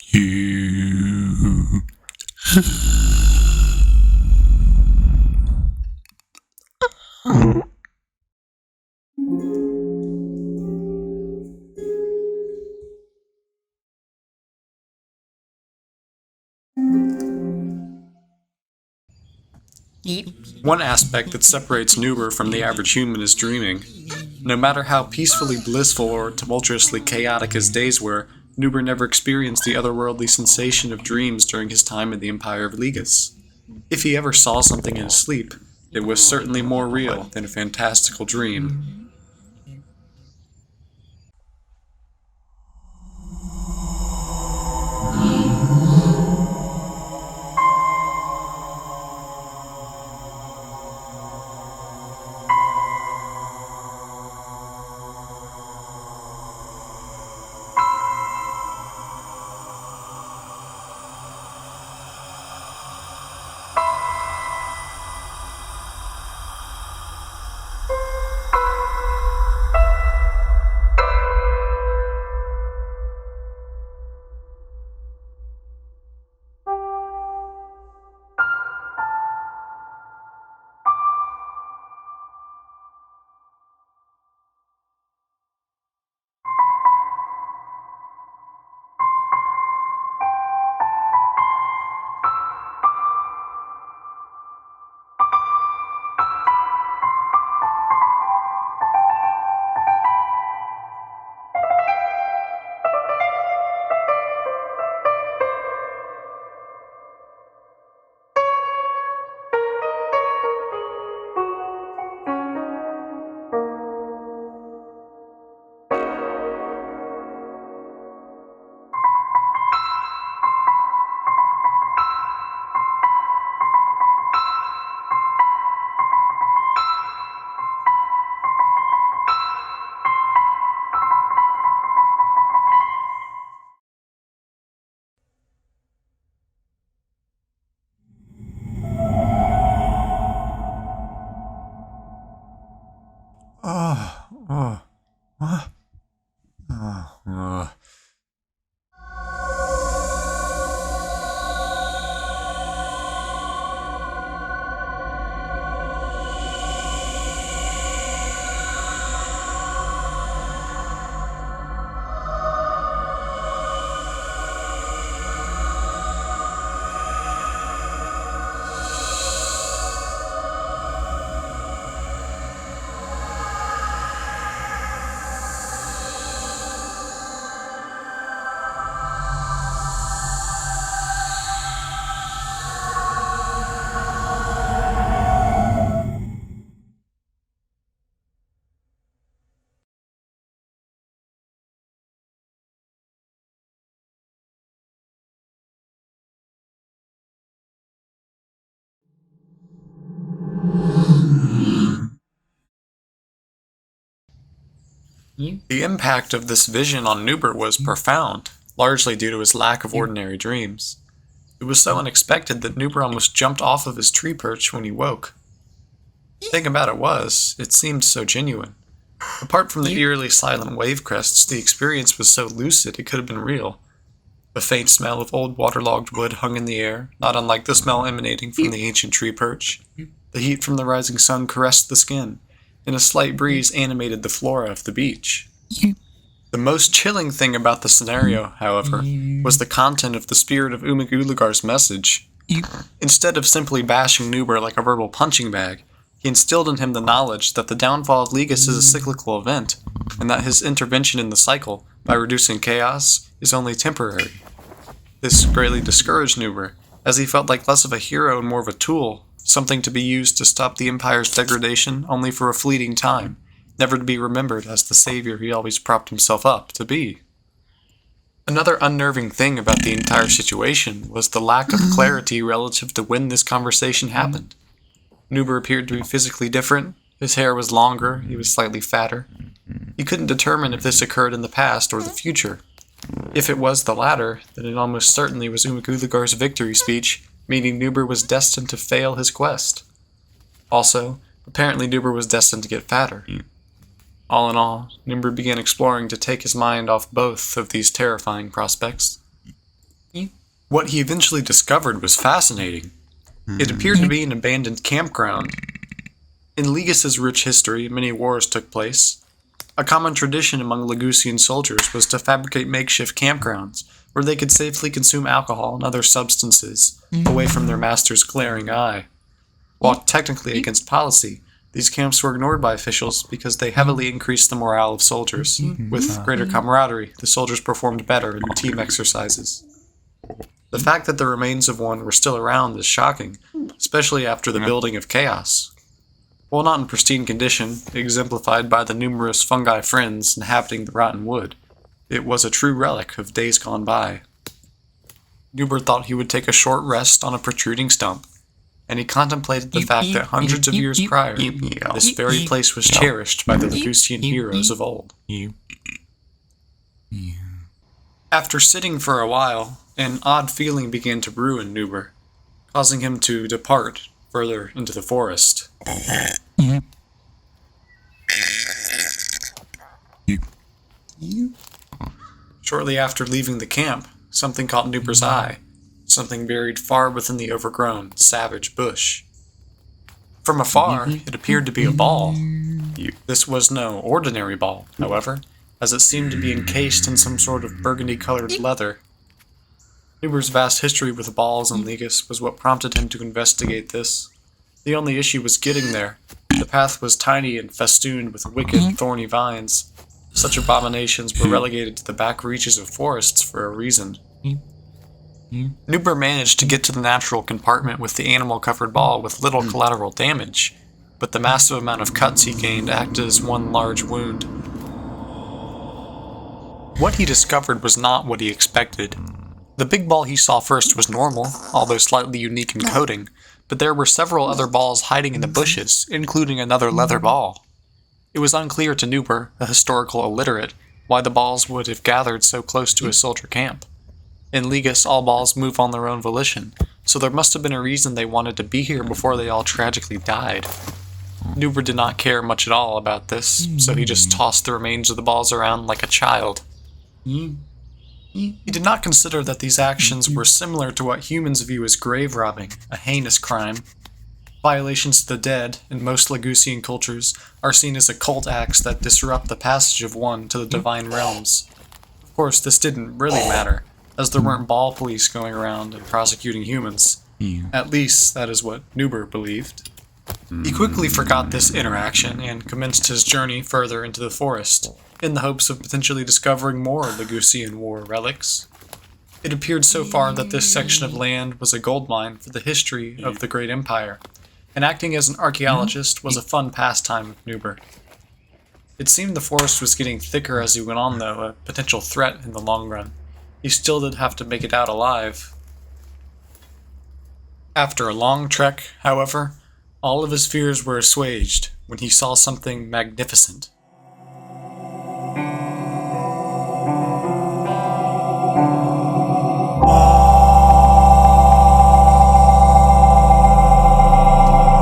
You. One aspect that separates Nuber from the average human is dreaming. No matter how peacefully blissful or tumultuously chaotic his days were, Nuber never experienced the otherworldly sensation of dreams during his time in the Empire of Ligas. If he ever saw something in his sleep, it was certainly more real than a fantastical dream. The impact of this vision on Nuber was profound, largely due to his lack of ordinary dreams. It was so unexpected that Nuber almost jumped off of his tree perch when he woke. The thing about it seemed so genuine. Apart from the eerily silent wave crests, the experience was so lucid it could have been real. A faint smell of old waterlogged wood hung in the air, not unlike the smell emanating from the ancient tree perch. The heat from the rising sun caressed the skin, and a slight breeze animated the flora of the beach. The most chilling thing about the scenario, however, was the content of the spirit of Omig Oolagar's message. Instead of simply bashing Nuber like a verbal punching bag, he instilled in him the knowledge that the downfall of Ligas is a cyclical event, and that his intervention in the cycle, by reducing chaos, is only temporary. This greatly discouraged Nuber, as he felt like less of a hero and more of a tool, something to be used to stop the Empire's degradation only for a fleeting time, never to be remembered as the savior he always propped himself up to be. Another unnerving thing about the entire situation was the lack of clarity relative to when this conversation happened. Nuber appeared to be physically different. His hair was longer, he was slightly fatter. He couldn't determine if this occurred in the past or the future. If it was the latter, then it almost certainly was Omig Oolagar's victory speech, meaning Nuber was destined to fail his quest. Also, apparently Nuber was destined to get fatter. All in all, Nuber began exploring to take his mind off both of these terrifying prospects. What he eventually discovered was fascinating. It appeared to be an abandoned campground. In Legus's rich history, many wars took place. A common tradition among Legusian soldiers was to fabricate makeshift campgrounds where they could safely consume alcohol and other substances away from their master's glaring eye. While technically against policy, these camps were ignored by officials because they heavily increased the morale of soldiers. With greater camaraderie, the soldiers performed better in team exercises. The fact that the remains of one were still around is shocking, especially after the building of chaos. While not in pristine condition, exemplified by the numerous fungi friends inhabiting the rotten wood, it was a true relic of days gone by. Nuber thought he would take a short rest on a protruding stump, and he contemplated the fact that hundreds of years prior, this very place was cherished by the Legusian heroes of old. After sitting for a while, an odd feeling began to brew in Nuber, causing him to depart further into the forest. Shortly after leaving the camp, something caught Nuber's eye, something buried far within the overgrown, savage bush. From afar, it appeared to be a ball. This was no ordinary ball, however, as it seemed to be encased in some sort of burgundy-colored leather. Nuber's vast history with balls and Legus was what prompted him to investigate this. The only issue was getting there. The path was tiny and festooned with wicked, thorny vines. Such abominations were relegated to the back reaches of forests for a reason. Nuber managed to get to the natural compartment with the animal-covered ball with little collateral damage, but the massive amount of cuts he gained acted as one large wound. What he discovered was not what he expected. The big ball he saw first was normal, although slightly unique in coating, but there were several other balls hiding in the bushes, including another leather ball. It was unclear to Nuber, a historical illiterate, why the balls would have gathered so close to a soldier camp. In Legus, all balls move on their own volition, so there must have been a reason they wanted to be here before they all tragically died. Nuber did not care much at all about this, so he just tossed the remains of the balls around like a child. He did not consider that these actions were similar to what humans view as grave robbing, a heinous crime. Violations to the dead, in most Legusian cultures, are seen as occult acts that disrupt the passage of one to the divine realms. Of course, this didn't really matter, as there weren't ball police going around and prosecuting humans. At least, that is what Nuber believed. He quickly forgot this interaction and commenced his journey further into the forest, in the hopes of potentially discovering more Legusian war relics. It appeared so far that this section of land was a gold mine for the history of the Great Empire, and acting as an archaeologist was a fun pastime of Nuber. It seemed the forest was getting thicker as he went on, though, a potential threat in the long run. He still did have to make it out alive. After a long trek, however, all of his fears were assuaged when he saw something magnificent.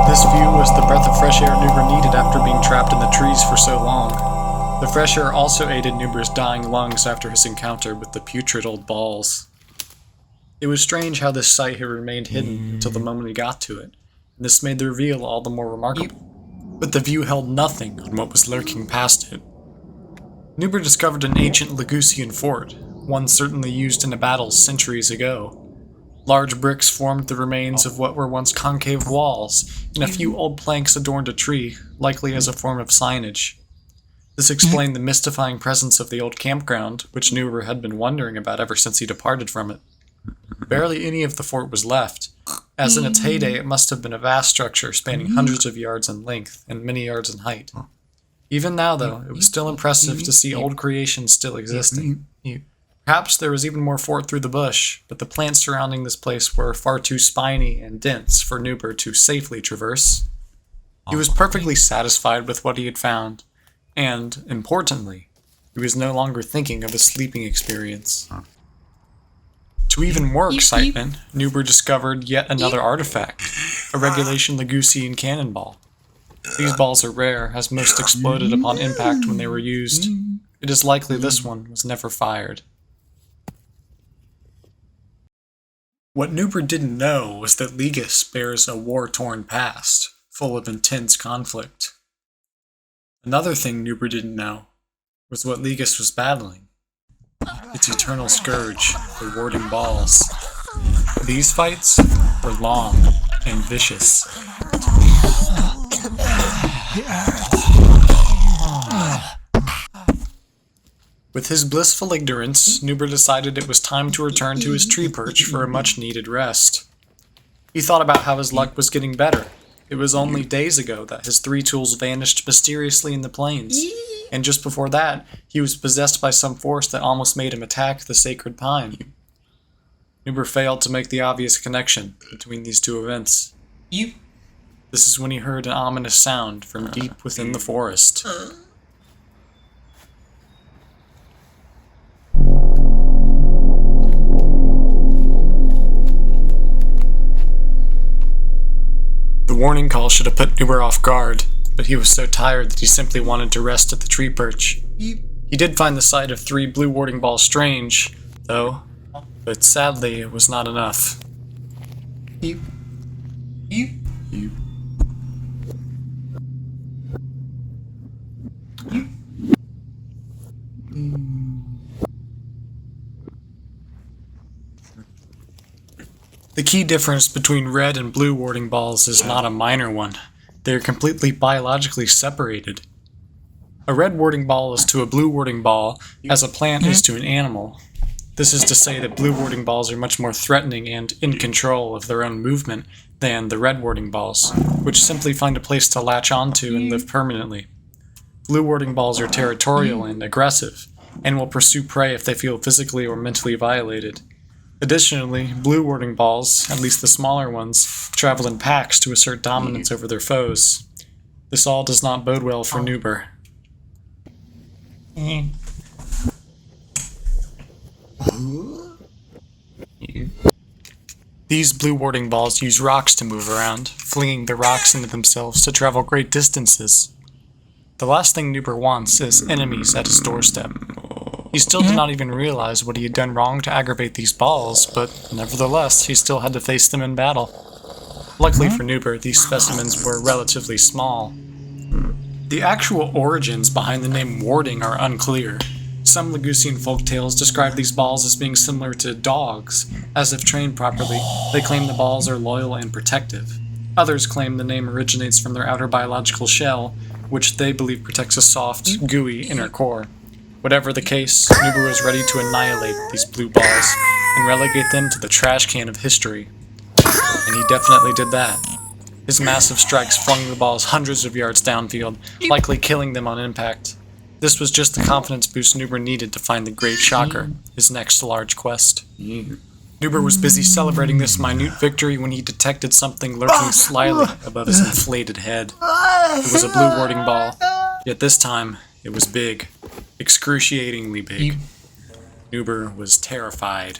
This view was the breath of fresh air Nuber needed after being trapped in the trees for so long. The fresh air also aided Nuber's dying lungs after his encounter with the putrid old balls. It was strange how this sight had remained hidden until the moment he got to it, and this made the reveal all the more remarkable. But the view held nothing on what was lurking past it. Nuber discovered an ancient Legusian fort, one certainly used in a battle centuries ago. Large bricks formed the remains of what were once concave walls, and a few old planks adorned a tree, likely as a form of signage. This explained the mystifying presence of the old campground, which Nuber had been wondering about ever since he departed from it. Barely any of the fort was left, as in its heyday it must have been a vast structure spanning hundreds of yards in length and many yards in height. Even now, though, it was still impressive to see old creations still existing. Perhaps there was even more fort through the bush, but the plants surrounding this place were far too spiny and dense for Nuber to safely traverse. He was perfectly satisfied with what he had found, and, importantly, he was no longer thinking of a sleeping experience. To even more excitement, Nuber discovered yet another artifact, a regulation Legusian cannonball. These balls are rare, as most exploded upon impact when they were used. It is likely this one was never fired. What Nuber didn't know was that Legis bears a war-torn past, full of intense conflict. Another thing Nuber didn't know was what Legis was battling. Its eternal scourge, the warding balls. These fights were long and vicious. With his blissful ignorance, Nuber decided it was time to return to his tree perch for a much-needed rest. He thought about how his luck was getting better. It was only days ago that his 3 tools vanished mysteriously in the plains, and just before that, he was possessed by some force that almost made him attack the sacred pine. Nuber failed to make the obvious connection between these two events. This is when he heard an ominous sound from deep within the forest. The warning call should have put Nuber off guard, but he was so tired that he simply wanted to rest at the tree perch. He did find the sight of 3 blue warding balls strange, though, but sadly it was not enough. The key difference between red and blue warding balls is not a minor one. They are completely biologically separated. A red warding ball is to a blue warding ball as a plant is to an animal. This is to say that blue warding balls are much more threatening and in control of their own movement than the red warding balls, which simply find a place to latch onto and live permanently. Blue warding balls are territorial and aggressive, and will pursue prey if they feel physically or mentally violated. Additionally, blue warding balls, at least the smaller ones, travel in packs to assert dominance over their foes. This all does not bode well for Nuber. These blue warding balls use rocks to move around, flinging the rocks into themselves to travel great distances. The last thing Nuber wants is enemies at his doorstep. He still did not even realize what he had done wrong to aggravate these balls, but nevertheless, he still had to face them in battle. Luckily for Nuber, these specimens were relatively small. The actual origins behind the name warding are unclear. Some Legusian folktales describe these balls as being similar to dogs, as if trained properly, they claim the balls are loyal and protective. Others claim the name originates from their outer biological shell, which they believe protects a soft, gooey inner core. Whatever the case, Nuber was ready to annihilate these blue balls and relegate them to the trash can of history. And he definitely did that. His massive strikes flung the balls hundreds of yards downfield, likely killing them on impact. This was just the confidence boost Nuber needed to find the Great Shocker, his next large quest. Nuber was busy celebrating this minute victory when he detected something lurking slyly above his inflated head. It was a blue warding ball, yet this time it was big. Excruciatingly big. Nuber was terrified.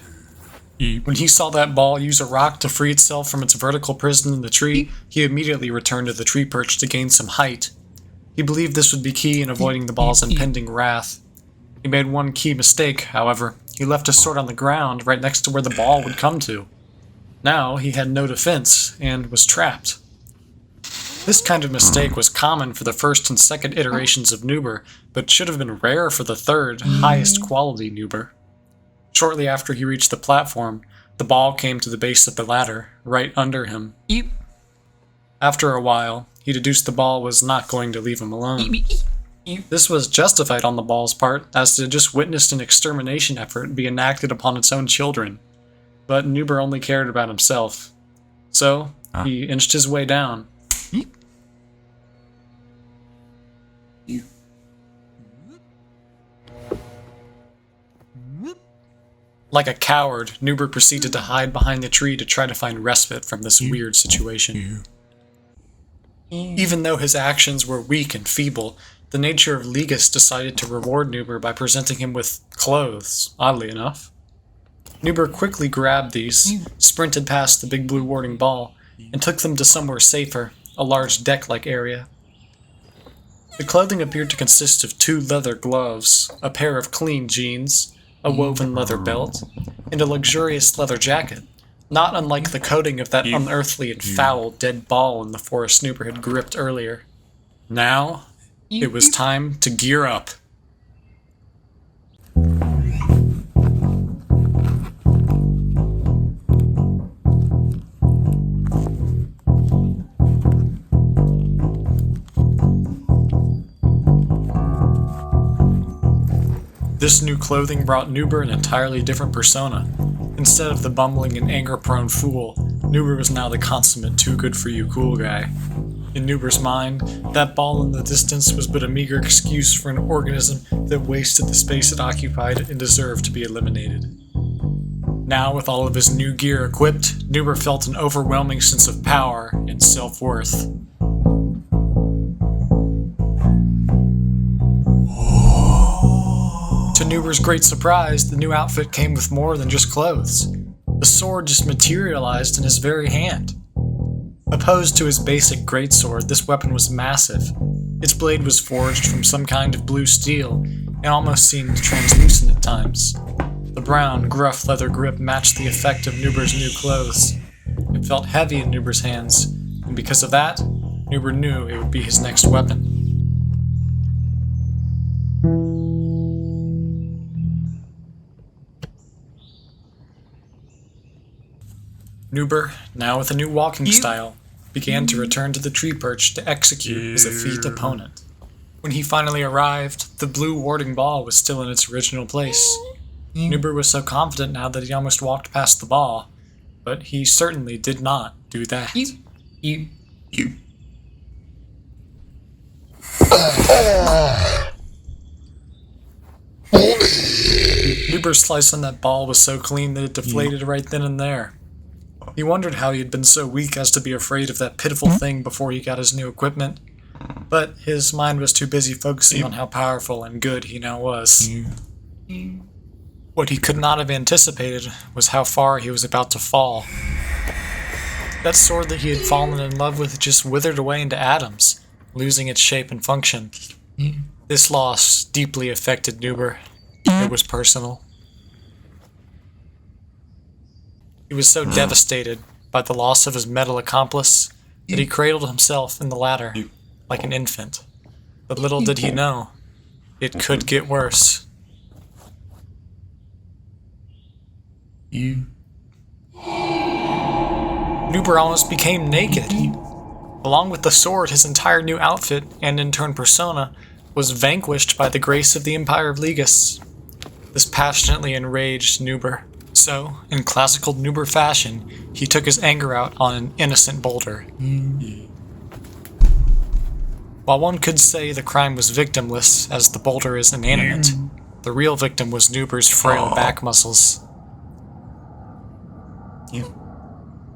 When he saw that ball use a rock to free itself from its vertical prison in the tree, he immediately returned to the tree perch to gain some height. He believed this would be key in avoiding the ball's impending wrath. He made one key mistake, however. He left his sword on the ground right next to where the ball would come to. Now he had no defense and was trapped. This kind of mistake was common for the first and second iterations of Nuber, but should have been rare for the third, highest quality Nuber. Shortly after he reached the platform, the ball came to the base of the ladder, right under him. After a while, he deduced the ball was not going to leave him alone. This was justified on the ball's part, as it had just witnessed an extermination effort be enacted upon its own children. But Nuber only cared about himself. So, he inched his way down. Like a coward, Nuber proceeded to hide behind the tree to try to find respite from this weird situation. Even though his actions were weak and feeble, the nature of Legis decided to reward Nuber by presenting him with clothes, oddly enough. Nuber quickly grabbed these, sprinted past the big blue warding ball, and took them to somewhere safer, a large deck-like area. The clothing appeared to consist of 2 leather gloves, a pair of clean jeans, a woven leather belt, and a luxurious leather jacket, not unlike the coating of that unearthly and foul dead ball in the forest Nuber had gripped earlier. Now, it was time to gear up. This new clothing brought Nuber an entirely different persona. Instead of the bumbling and anger-prone fool, Nuber was now the consummate too-good-for-you cool guy. In Nuber's mind, that ball in the distance was but a meager excuse for an organism that wasted the space it occupied and deserved to be eliminated. Now, with all of his new gear equipped, Nuber felt an overwhelming sense of power and self-worth. To Nuber's great surprise, the new outfit came with more than just clothes. The sword just materialized in his very hand. Opposed to his basic greatsword, this weapon was massive. Its blade was forged from some kind of blue steel and almost seemed translucent at times. The brown, gruff leather grip matched the effect of Nuber's new clothes. It felt heavy in Nuber's hands, and because of that, Nuber knew it would be his next weapon. Nuber, now with a new walking style, began to return to the tree perch to execute his effete opponent. When he finally arrived, the blue warding ball was still in its original place. Nuber was so confident now that he almost walked past the ball, but he certainly did not do that. Nuber's slice on that ball was so clean that it deflated right then and there. He wondered how he had been so weak as to be afraid of that pitiful thing before he got his new equipment, but his mind was too busy focusing on how powerful and good he now was. What he could not have anticipated was how far he was about to fall. That sword that he had fallen in love with just withered away into atoms, losing its shape and function. This loss deeply affected Nuber. It was personal. He was so devastated by the loss of his metal accomplice that he cradled himself in the ladder like an infant. But little did he know, it could get worse. Nuber almost became naked. Along with the sword, his entire new outfit, and in turn persona, was vanquished by the grace of the Empire of Ligas. This passionately enraged Nuber. So, in classical Nuber fashion, he took his anger out on an innocent boulder. While one could say the crime was victimless, as the boulder is inanimate, the real victim was Nuber's frail back muscles.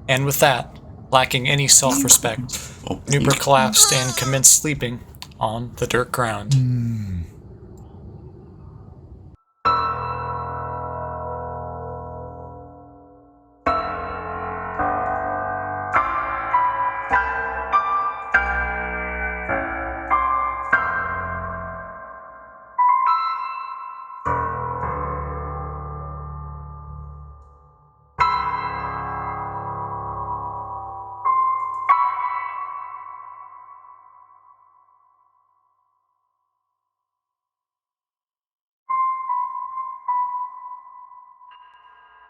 And with that, lacking any self-respect, Nuber collapsed and commenced sleeping on the dirt ground.